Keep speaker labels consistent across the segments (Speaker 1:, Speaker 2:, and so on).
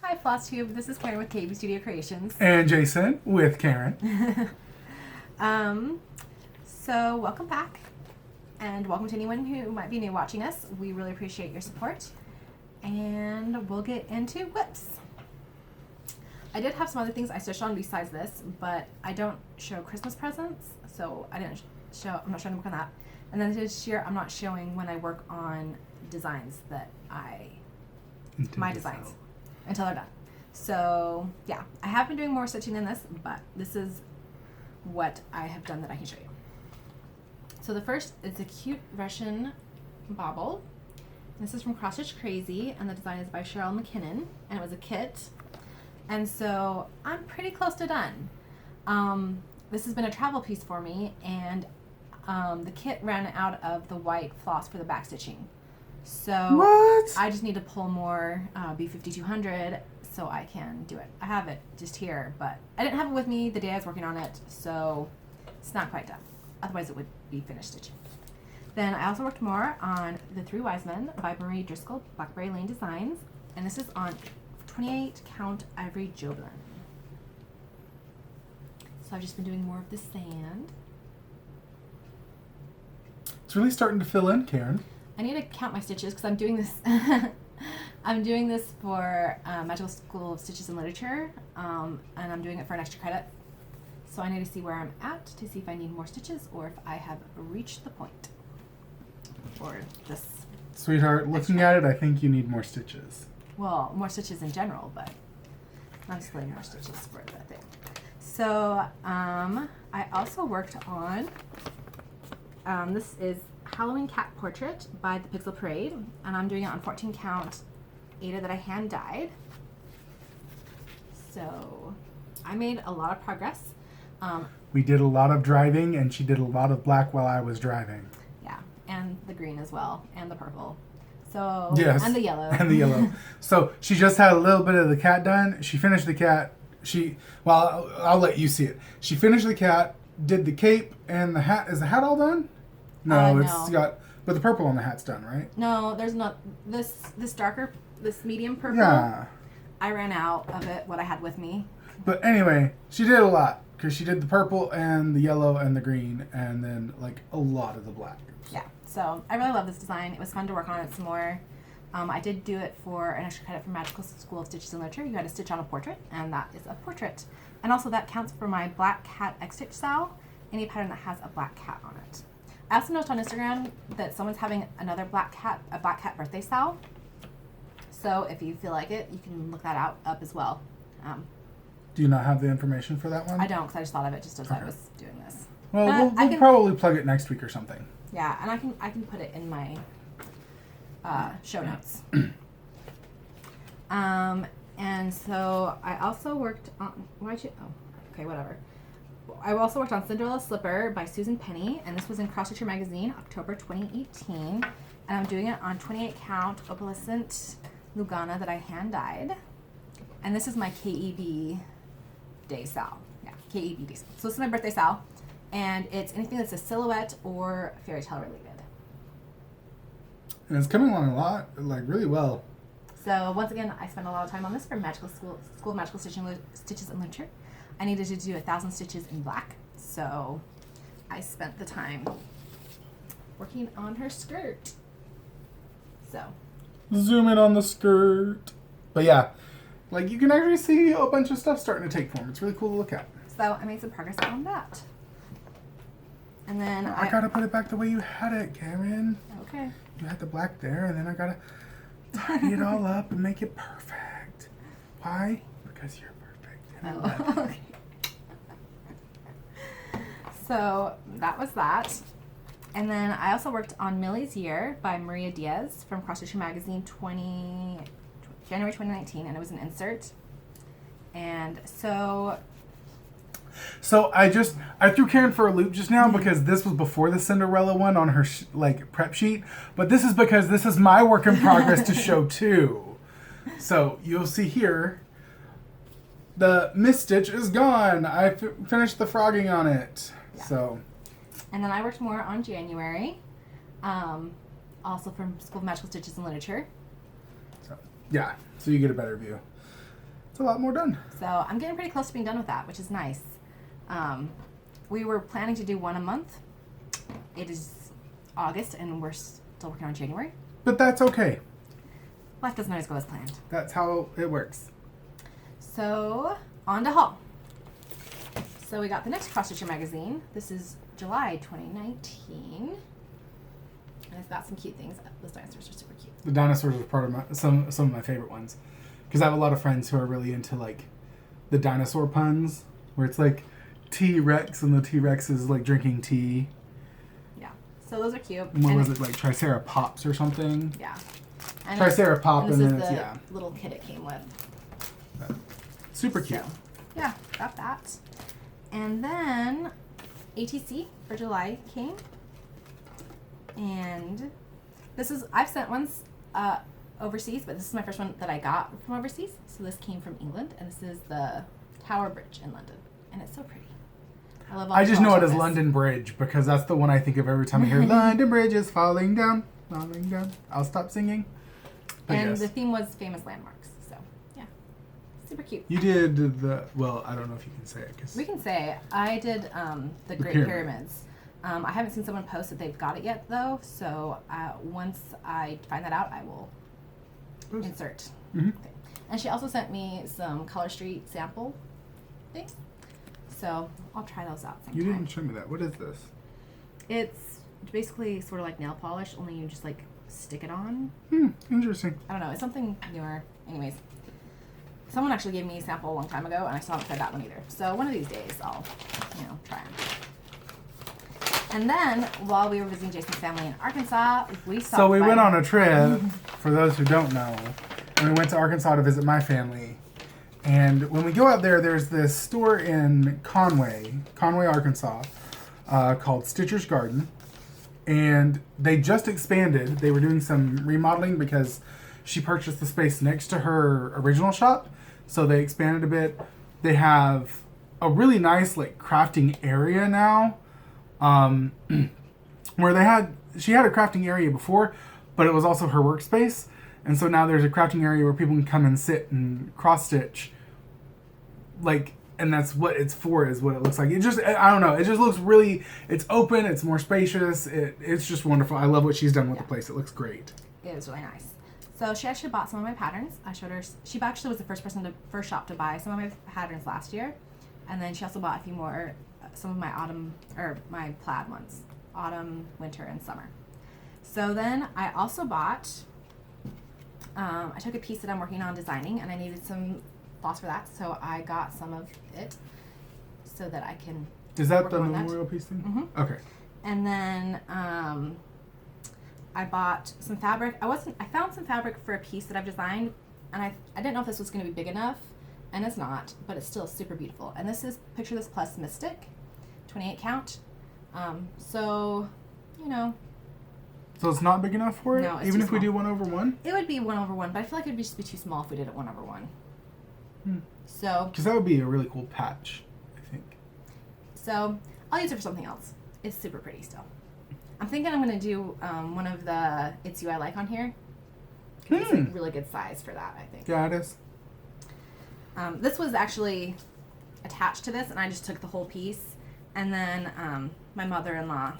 Speaker 1: Hi, FlossTube. This is Karen with Kea Bee Studio Creations.
Speaker 2: And Jason with Karen.
Speaker 1: So welcome back, and welcome to anyone who might be new watching us. We really appreciate your support, and we'll get into whips. I did have some other things I stitched on besides this, but I don't show Christmas presents, so I didn't show. I'm not showing them on that. And then this year, I'm not showing when I work on designs that my designs until they're done. So yeah, I have been doing more stitching than this, but this is what I have done that I can show you. So the first is a cute Russian bobble. This is from Xstitch Crazy, and the design is by Cheryl McKinnon, and it was a kit. And so I'm pretty close to done. This has been a travel piece for me, and the kit ran out of the white floss for the back stitching. So
Speaker 2: What?
Speaker 1: I just need to pull more B5200 so I can do it. I have it just here, but I didn't have it with me the day I was working on it, so it's not quite done. Otherwise it would be finished stitching. Then I also worked more on The Three Wise Men by Marie Driscoll, Blackberry Lane Designs, and this is on 28 count ivory joblin. So I've just been doing more of the sand.
Speaker 2: It's really starting to fill in, Karen.
Speaker 1: I need to count my stitches because I'm doing this. I'm doing this for Magical School of Stitches and Literature, and I'm doing it for an extra credit. So I need to see where I'm at to see if I need more stitches or if I have reached the point for this.
Speaker 2: Sweetheart, looking at it, I think you need more stitches.
Speaker 1: Well, more stitches in general, but not necessarily more stitches for the thing. So I also worked on, this is Halloween Cat Portrait by the Pixel Parade, and I'm doing it on 14 count Ada that I hand dyed. So I made a lot of progress.
Speaker 2: We did a lot of driving, and she did a lot of black while I was driving.
Speaker 1: Yeah, and the green as well, and the purple. So
Speaker 2: Yes.
Speaker 1: and the yellow.
Speaker 2: And the yellow. So she just had a little bit of the cat done. She finished the cat. Well, I'll let you see it. She finished the cat, did the cape, and the hat. Is the hat all done? No, it's got, but the purple on the hat's done, right?
Speaker 1: No, there's not. This darker, this medium purple.
Speaker 2: Yeah.
Speaker 1: I ran out of it, what I had with me.
Speaker 2: But anyway, she did a lot because she did the purple and the yellow and the green, and then like a lot of the black.
Speaker 1: Yeah, so I really love this design. It was fun to work on it some more. I did do it for an extra credit from Magical School of Stitches and Literature. You had to stitch on a portrait, and that is a portrait. And also that counts for my black cat Xstitch style, any pattern that has a black cat on it. I also noticed on Instagram that someone's having a black cat birthday style. So if you feel like it, you can look that up as well.
Speaker 2: Do you not have the information for that one?
Speaker 1: I don't, because I just thought of it just as I was doing this.
Speaker 2: Well, we'll probably plug it next week or something.
Speaker 1: Yeah, and I can put it in my show notes. And so I also worked on whatever. I also worked on Cinderellas Slipper by Susan Penny, and this was in Cross Stitcher Magazine, October 2018. And I'm doing it on 28 count opalescent Lugana that I hand dyed. And this is my Kea Bee Day Sal. Yeah, Kea Bee Day Sal. So this is my birthday Sal, and it's anything that's a silhouette or fairy tale related.
Speaker 2: And it's coming along a lot, like really well.
Speaker 1: So once again, I spent a lot of time on this for Magical School of Magical Stitches and Literature. I needed to do 1,000 stitches in black, so I spent the time working on her skirt. So
Speaker 2: Zoom in on the skirt. But yeah, like you can actually see a bunch of stuff starting to take form. It's really cool to look at.
Speaker 1: So I made some progress on that. And then
Speaker 2: I gotta put it back the way you had it, Karen.
Speaker 1: Okay.
Speaker 2: You had the black there, and then I gotta tidy it all up and make it perfect. Why? Because you're perfect. And I love you.
Speaker 1: Okay. So that was that. And then I also worked on Millies Year by Maria Diaz from Cross Stitcher Magazine January 2019, and it was an insert. And so
Speaker 2: I threw Karen for a loop just now because this was before the Cinderella one on her prep sheet, but this is because this is my work in progress to show too. So you'll see here, the Miss Stitch is gone. I finished the frogging on it. Yeah. So.
Speaker 1: And then I worked more on January, also from School of Magical Stitches and Literature.
Speaker 2: So, yeah, so you get a better view. It's a lot more done.
Speaker 1: So I'm getting pretty close to being done with that, which is nice. We were planning to do one a month. It is August and we're still working on January.
Speaker 2: But that's okay.
Speaker 1: Life doesn't always go as planned.
Speaker 2: That's how it works.
Speaker 1: So, on to haul. So we got the next Cross Stitcher magazine. This is July 2019. And it's got some cute things. Those dinosaurs are super cute.
Speaker 2: The dinosaurs are part of some of my favorite ones. Because I have a lot of friends who are really into like the dinosaur puns. Where it's like T-Rex and the T-Rex is like drinking tea.
Speaker 1: Yeah. So those are cute.
Speaker 2: And what was it, like Triceratops or something?
Speaker 1: Yeah. And
Speaker 2: Triceratops, and
Speaker 1: this
Speaker 2: then
Speaker 1: is
Speaker 2: it's,
Speaker 1: the little kit it came with.
Speaker 2: Super cute.
Speaker 1: So, yeah, got that. And then ATC for July came. And this is, I've sent ones overseas, but this is my first one that I got from overseas. So this came from England, and this is the Tower Bridge in London. And it's so pretty. I love all
Speaker 2: I
Speaker 1: the
Speaker 2: just know it
Speaker 1: colors
Speaker 2: as
Speaker 1: on this.
Speaker 2: London Bridge because that's the one I think of every time I hear London Bridge is falling down, falling down. I'll stop singing. But
Speaker 1: And
Speaker 2: yes.
Speaker 1: the theme was famous landmarks. So, yeah. Super cute.
Speaker 2: You did the, well, I don't know if you can say it. Cause
Speaker 1: We can say I did the Great Pyramids. I haven't seen someone post that they've got it yet, though. So once I find that out, I will insert.
Speaker 2: Mhm.
Speaker 1: Okay. And she also sent me some Color Street sample things. So I'll try those out sometime.
Speaker 2: You didn't show me that. What is this?
Speaker 1: It's basically sort of like nail polish, only you just like stick it on.
Speaker 2: Interesting.
Speaker 1: I don't know. It's something newer. Anyways. Someone actually gave me a sample a long time ago, and I still haven't tried that one either. So one of these days, I'll, try them. And then, while we were visiting Jason's family in Arkansas, we stopped
Speaker 2: So we
Speaker 1: by-
Speaker 2: went on a trip, for those who don't know, and we went to Arkansas to visit my family. And when we go out there, there's this store in Conway, Arkansas, called Stitcher's Garden. And they just expanded. They were doing some remodeling because she purchased the space next to her original shop. So they expanded a bit. They have a really nice like crafting area now. Where she had a crafting area before, but it was also her workspace. And so now there's a crafting area where people can come and sit and cross stitch. Like, and that's what it's for, is what it looks like. It just, I don't know, it just looks really, it's open, it's more spacious, it's just wonderful. I love what she's done with the place. It looks great.
Speaker 1: It was really nice. So she actually bought some of my patterns. I showed her, she actually was the first shop to buy some of my patterns last year. And then she also bought a few more, some of my my plaid ones. Autumn, winter, and summer. So then I also bought, I took a piece that I'm working on designing and I needed some floss for that. So I got some of it so that I can
Speaker 2: Is that
Speaker 1: work
Speaker 2: the
Speaker 1: on that.
Speaker 2: memorial piece thing?
Speaker 1: Mm-hmm.
Speaker 2: Okay.
Speaker 1: And then I bought some fabric. I found some fabric for a piece that I've designed, and I didn't know if this was going to be big enough, and it's not, but it's still super beautiful. And this is Picture This Plus Mystic, 28 count. So,
Speaker 2: So it's not big enough for it?
Speaker 1: No, it's
Speaker 2: even
Speaker 1: too
Speaker 2: if we
Speaker 1: small.
Speaker 2: do 1/1?
Speaker 1: it would be 1/1, but I feel like it would just be too small if we did it 1/1. So
Speaker 2: Because that would be a really cool patch, I think.
Speaker 1: I'll use it for something else. It's super pretty still. I'm thinking I'm going to do one of the It's You I Like on here. It's a really good size for that, I think.
Speaker 2: Yeah, it is.
Speaker 1: This was actually attached to this, and I just took the whole piece, and then my mother-in-law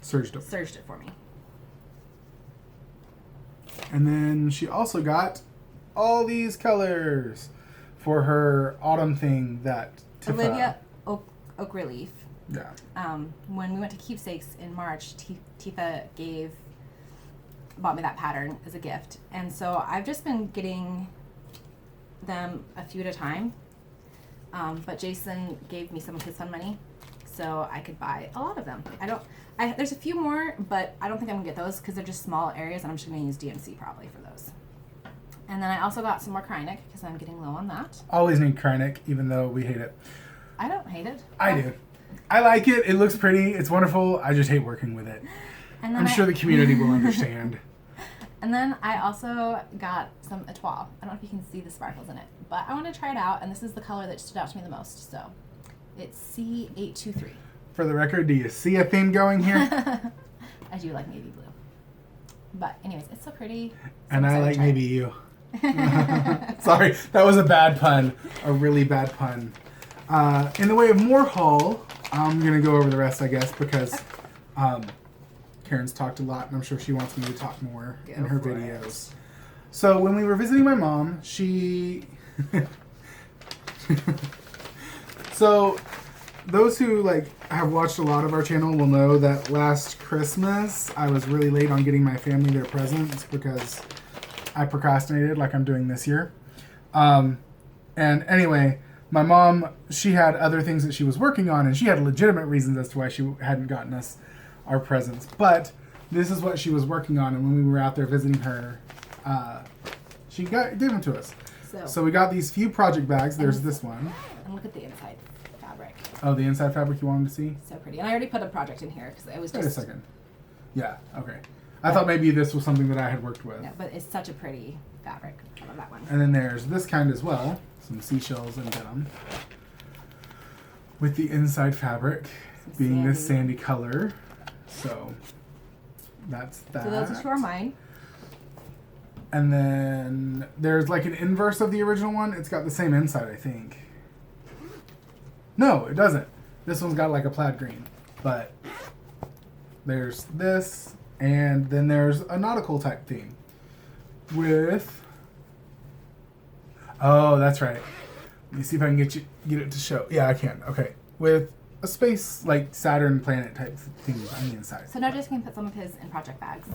Speaker 2: Serged up.
Speaker 1: serged it for me.
Speaker 2: And then she also got all these colors for her autumn thing that Tifa...
Speaker 1: Olivia Oak Relief.
Speaker 2: Yeah.
Speaker 1: When we went to Keepsakes in March, Tifa bought me that pattern as a gift, and so I've just been getting them a few at a time. But Jason gave me some of his fun money, so I could buy a lot of them. There's a few more, but I don't think I'm gonna get those because they're just small areas, and I'm just gonna use DMC probably for those. And then I also got some more Krynic because I'm getting low on that.
Speaker 2: Always need Krynic, even though we hate it.
Speaker 1: I don't hate it.
Speaker 2: I do. I like it. It looks pretty. It's wonderful. I just hate working with it.
Speaker 1: And then
Speaker 2: I'm sure the community will understand.
Speaker 1: And then I also got some Etoile. I don't know if you can see the sparkles in it, but I want to try it out, and this is the color that stood out to me the most. So it's C823.
Speaker 2: For the record, do you see a theme going here?
Speaker 1: I do like navy blue. But anyways, it's so pretty. So
Speaker 2: And I
Speaker 1: excited to
Speaker 2: like
Speaker 1: try it.
Speaker 2: maybe you. Sorry, that was a bad pun. A really bad pun. In the way of more haul, I'm going to go over the rest, I guess, because Karen's talked a lot, and I'm sure she wants me to talk more in her videos. So when we were visiting my mom, she... So those who have watched a lot of our channel will know that last Christmas I was really late on getting my family their presents because I procrastinated like I'm doing this year. And anyway, my mom, she had other things that she was working on, and she had legitimate reasons as to why she hadn't gotten us our presents. But this is what she was working on, and when we were out there visiting her, she gave them to us. So we got these few project bags. There's this one.
Speaker 1: And look at the inside fabric.
Speaker 2: Oh, the inside fabric you wanted to see?
Speaker 1: So pretty. And I already put a project in here because it was just...
Speaker 2: Wait a second. Yeah, okay. I thought maybe this was something that I had worked with.
Speaker 1: No, but it's such a pretty fabric. I love that one.
Speaker 2: And then there's this kind as well. Some seashells and denim. With the inside fabric being this sandy color. So that's that.
Speaker 1: So those are two are mine.
Speaker 2: And then there's like an inverse of the original one. It's got the same inside, I think. No, it doesn't. This one's got like a plaid green. But there's this, and then there's a nautical type theme. With... Oh, that's right. Let me see if I can get it to show. Yeah, I can. Okay. With a space, like Saturn planet type theme on the inside.
Speaker 1: So now just can put some of his in project bags.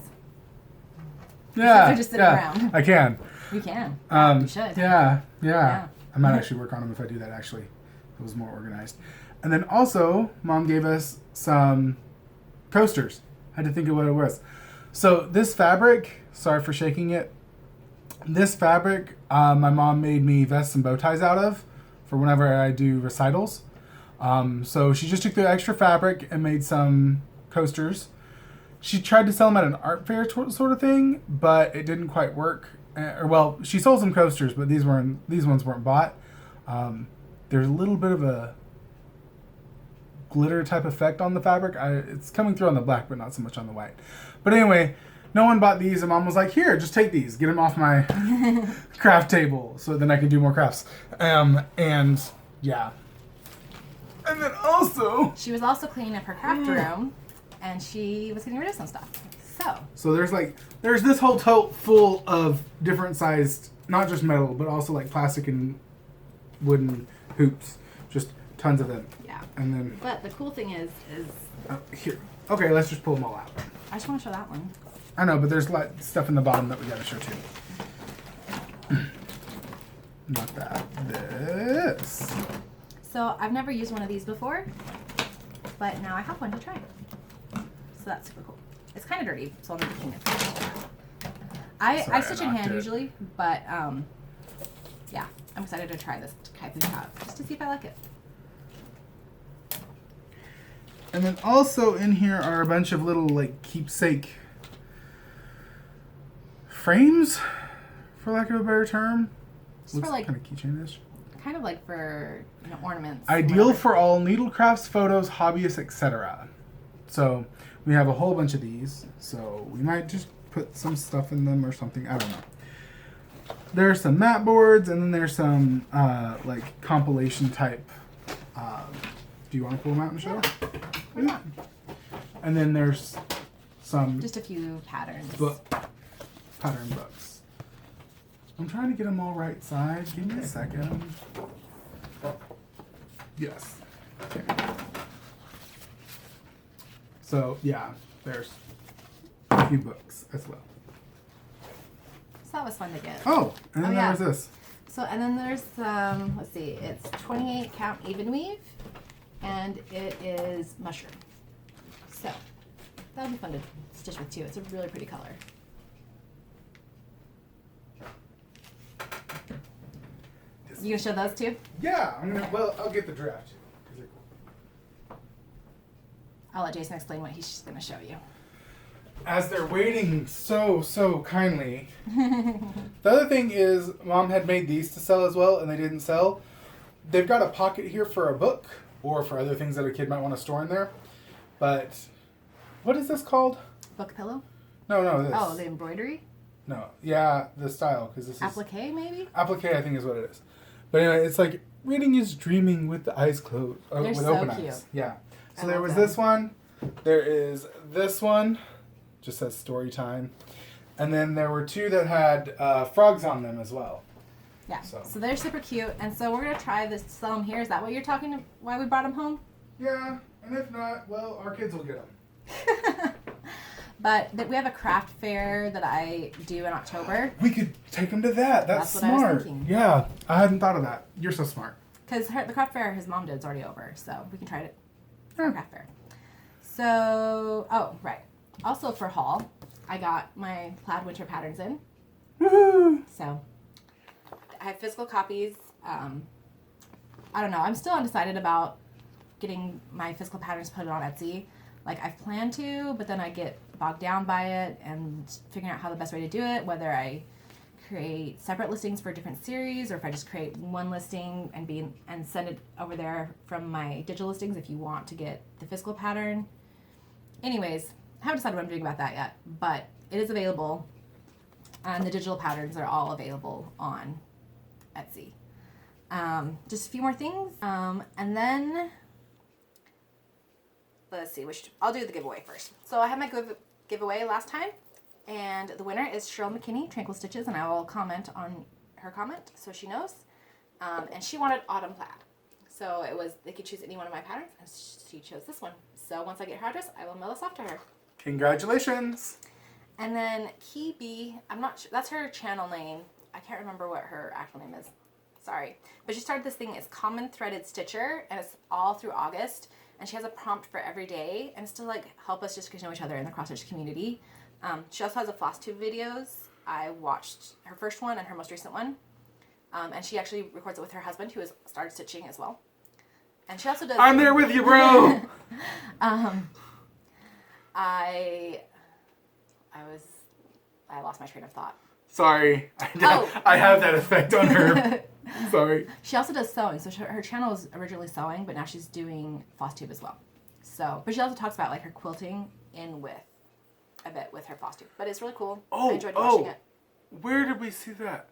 Speaker 2: Yeah,
Speaker 1: they're just sitting around.
Speaker 2: I can.
Speaker 1: You can. You should.
Speaker 2: Yeah. I might actually work on them if I do that, actually. It was more organized. And then also, Mom gave us some coasters. I had to think of what it was. So this fabric, sorry for shaking it. This fabric, my mom made me vests and bow ties out of for whenever I do recitals. So she just took the extra fabric and made some coasters. She tried to sell them at an art fair sort of thing, but it didn't quite work. Well, she sold some coasters, but these ones weren't bought. There's a little bit of a glitter type effect on the fabric. It's coming through on the black, but not so much on the white. But anyway, no one bought these, and Mom was like, "Here, just take these. Get them off my craft table, so then I can do more crafts." And yeah. And then also,
Speaker 1: she was also cleaning up her craft room, and she was getting rid of some stuff. So there's this whole tote full of different sized, not just metal, but also like plastic and wooden hoops. Just tons of them. Yeah.
Speaker 2: And then.
Speaker 1: But the cool thing is
Speaker 2: here. Okay, let's just pull them all out.
Speaker 1: I just want to show that one.
Speaker 2: I know, but there's like stuff in the bottom that we gotta show too. Not that. This.
Speaker 1: So I've never used one of these before, but now I have one to try. So that's super cool. It's kind of dirty, so I'll need to clean it. I stitch in hand usually, but yeah, I'm excited to try this type of top just to see if I like it.
Speaker 2: And then also in here are a bunch of little like keepsake frames, for lack of a better term.
Speaker 1: Just for like
Speaker 2: kind of keychain-ish.
Speaker 1: Kind of like for ornaments.
Speaker 2: Ideal for all needlecrafts, photos, hobbyists, etc. So we have a whole bunch of these. So we might just put some stuff in them or something. I don't know. There's some mat boards, and then there's some like compilation type. Do you want to pull them out and show?
Speaker 1: Yeah. Why not?
Speaker 2: And then there's some
Speaker 1: just a few patterns.
Speaker 2: Pattern books. I'm trying to get them all right side. Give me a second. Yes. Okay. So yeah, there's a few books as well.
Speaker 1: So that was fun to get.
Speaker 2: Oh, and then there's this.
Speaker 1: So and then there's let's see, it's 28 count even weave, and it is mushroom. So that'll be fun to stitch with too. It's a really pretty color. You gonna show those too?
Speaker 2: Yeah, I'll get the draft.
Speaker 1: I'll let Jason explain what he's gonna show you.
Speaker 2: As they're waiting so kindly. The other thing is, Mom had made these to sell as well, and they didn't sell. They've got a pocket here for a book, or for other things that a kid might want to store in there. But, what is this called?
Speaker 1: Book pillow?
Speaker 2: No, this.
Speaker 1: Oh, the embroidery?
Speaker 2: No. Yeah, the style, because this is...
Speaker 1: Applique, maybe?
Speaker 2: Applique, I think is what it is. But anyway, it's like, reading is dreaming with the eyes closed.
Speaker 1: They're
Speaker 2: with
Speaker 1: so
Speaker 2: open
Speaker 1: cute.
Speaker 2: eyes. Yeah. So
Speaker 1: I
Speaker 2: there
Speaker 1: love
Speaker 2: was
Speaker 1: them.
Speaker 2: this one. There is this one. Just says story time. And then there were two that had frogs on them as well.
Speaker 1: Yeah.
Speaker 2: So.
Speaker 1: So they're super cute. And so we're going to try this, sell them here. Is that what you're talking to, why we brought them home?
Speaker 2: Yeah. And if not, well, our kids will get them.
Speaker 1: But we have a craft fair that I do in October.
Speaker 2: We could take them to that. That's
Speaker 1: what I
Speaker 2: smart.
Speaker 1: was thinking.
Speaker 2: Yeah. I hadn't thought of that. You're so smart.
Speaker 1: Because the craft fair his mom did is already over. So we can try it
Speaker 2: Yeah.
Speaker 1: at craft fair. So, oh, right. Also for haul, I got my plaid winter patterns in.
Speaker 2: Woohoo!
Speaker 1: So I have physical copies. I don't know. I'm still undecided about getting my physical patterns put on Etsy. Like, I've planned to, but then I get bogged down by it and figuring out how the best way to do it, whether I create separate listings for different series or if I just create one listing and send it over there from my digital listings if you want to get the physical pattern. Anyways, I haven't decided what I'm doing about that yet, but it is available, and the digital patterns are all available on Etsy. Just a few more things, and then let's see, I'll do the giveaway first. So I had my giveaway last time, and the winner is Cheryl McKinney, Tranquil Stitches, and I will comment on her comment so she knows. And she wanted autumn plaid. So they could choose any one of my patterns, and she chose this one. So once I get her address, I will mail this off to her.
Speaker 2: Congratulations.
Speaker 1: And then Kea Bee, I'm not sure, that's her channel name. I can't remember what her actual name is. Sorry. But she started this thing as Common Threaded Stitcher, and it's all through August. And she has a prompt for every day, and it's to like help us just get to know each other in the cross-stitch community. She also has a FlossTube videos. I watched her first one and her most recent one. And she actually records it with her husband, who has started stitching as well. And she also does...
Speaker 2: I'm there with you, bro!
Speaker 1: I lost my train of thought.
Speaker 2: Sorry. I have that effect on her. Sorry.
Speaker 1: She also does sewing. So her channel was originally sewing, but now she's doing FlossTube as well. So, but she also talks about like her quilting a bit with her FlossTube. But it's really cool. I enjoyed watching it.
Speaker 2: Where did we see that?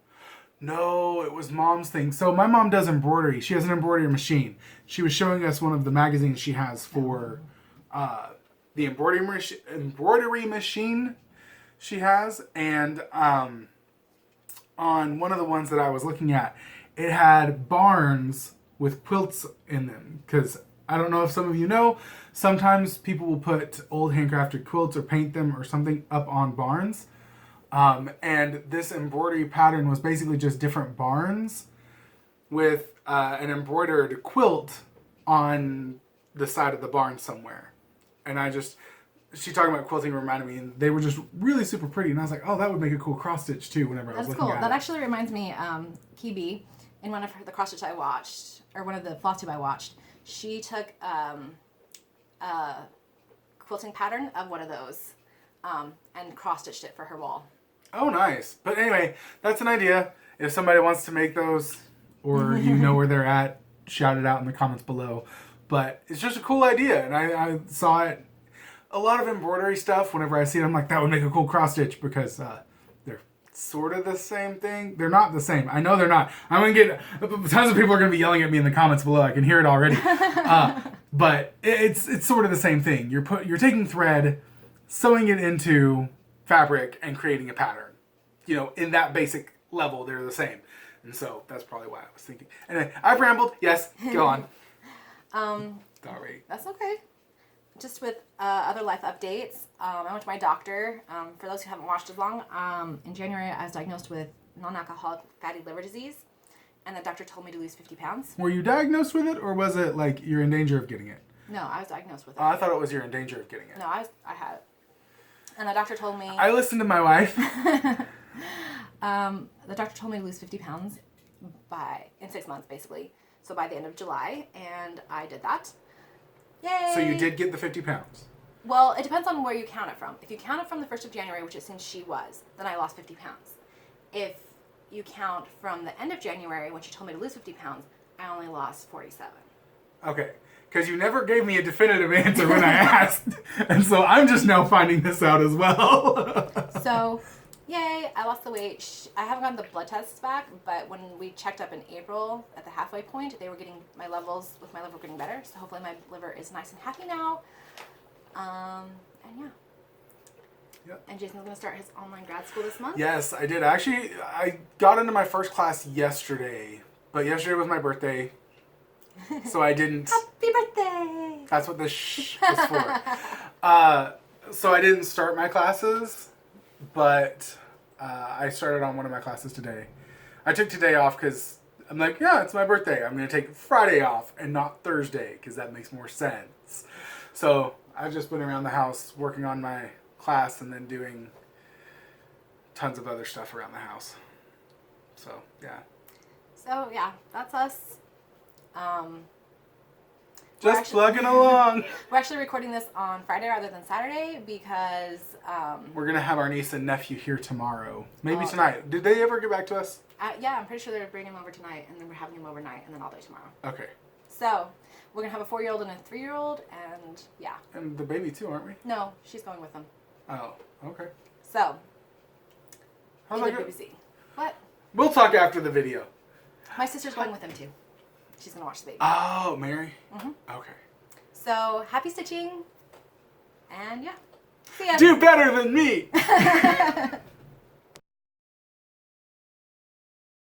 Speaker 2: No, it was Mom's thing. So my mom does embroidery. She has an embroidery machine. She was showing us one of the magazines she has for the embroidery machine she has. And on one of the ones that I was looking at, it had barns with quilts in them. Because I don't know if some of you know, sometimes people will put old handcrafted quilts or paint them or something up on barns. And this embroidery pattern was basically just different barns with an embroidered quilt on the side of the barn somewhere. And she talking about quilting reminded me, and they were just really super pretty. And I was like, oh, that would make a cool cross stitch too whenever I was looking at it.
Speaker 1: That's cool. That actually reminds me, Kea Bee, in one of the cross stitch I watched, or one of the FlossTube I watched, she took a quilting pattern of one of those and cross stitched it for her wall.
Speaker 2: Oh, nice. But anyway, that's an idea. If somebody wants to make those, or you know where they're at, shout it out in the comments below. But it's just a cool idea, and I saw it. A lot of embroidery stuff, whenever I see it, I'm like, that would make a cool cross stitch, because they're sort of the same thing. They're not the same. I know they're not. I'm going to get... Tons of people are going to be yelling at me in the comments below. I can hear it already. But it's sort of the same thing. You're taking thread, sewing it into fabric, and creating a pattern. You know, in that basic level, they're the same. And so that's probably why I was thinking. Anyway, I've rambled. Yes, go on. Sorry.
Speaker 1: That's okay. Just with other life updates, I went to my doctor. For those who haven't watched as long, in January I was diagnosed with non-alcoholic fatty liver disease, and the doctor told me to lose 50 pounds.
Speaker 2: Were you diagnosed with it, or was it like you're in danger of getting it?
Speaker 1: No, I was diagnosed with it.
Speaker 2: Oh, I thought it was you're in danger of getting it.
Speaker 1: No, I had it. And the doctor told me...
Speaker 2: I listened to my wife.
Speaker 1: The doctor told me to lose 50 pounds in 6 months, basically. So by the end of July, and I did that. Yay!
Speaker 2: So you did get the 50 pounds.
Speaker 1: Well, it depends on where you count it from. If you count it from the 1st of January, which it seems she was, then I lost 50 pounds. If you count from the end of January, when she told me to lose 50 pounds, I only lost 47.
Speaker 2: Okay. Because you never gave me a definitive answer when I asked. And so I'm just now finding this out as well.
Speaker 1: So Yay, I lost the weight. I haven't gotten the blood tests back, but when we checked up in April at the halfway point, they were getting my levels with my liver getting better. So hopefully my liver is nice and happy now. And yeah.
Speaker 2: Yep.
Speaker 1: And Jason's going to start his online grad school this month.
Speaker 2: Yes, I did. Actually, I got into my first class yesterday, but yesterday was my birthday, so I didn't.
Speaker 1: Happy birthday!
Speaker 2: That's what this is for. So I didn't start my classes, but I started on one of my classes today. I took today off because I'm like, yeah, it's my birthday. I'm going to take Friday off and not Thursday because that makes more sense. So I've just been around the house working on my class and then doing tons of other stuff around the house. So, yeah.
Speaker 1: So, yeah, that's us.
Speaker 2: Just plugging along.
Speaker 1: We're actually recording this on Friday rather than Saturday because...
Speaker 2: we're going to have our niece and nephew here tomorrow. Maybe tonight. Did they ever get back to us?
Speaker 1: Yeah, I'm pretty sure they're bringing him over tonight, and then we're having him overnight, and then all day tomorrow.
Speaker 2: Okay.
Speaker 1: So, we're going to have a 4-year-old and a 3-year-old, and yeah.
Speaker 2: And the baby too, aren't we?
Speaker 1: No, she's going with them.
Speaker 2: Oh, okay.
Speaker 1: So,
Speaker 2: How's
Speaker 1: either
Speaker 2: that go?
Speaker 1: BBC. What?
Speaker 2: We'll talk after the video.
Speaker 1: My sister's going with them too. She's going to watch the baby.
Speaker 2: Oh, Mary?
Speaker 1: Mm-hmm.
Speaker 2: Okay.
Speaker 1: So, happy stitching, and yeah. See ya.
Speaker 2: Do better than me!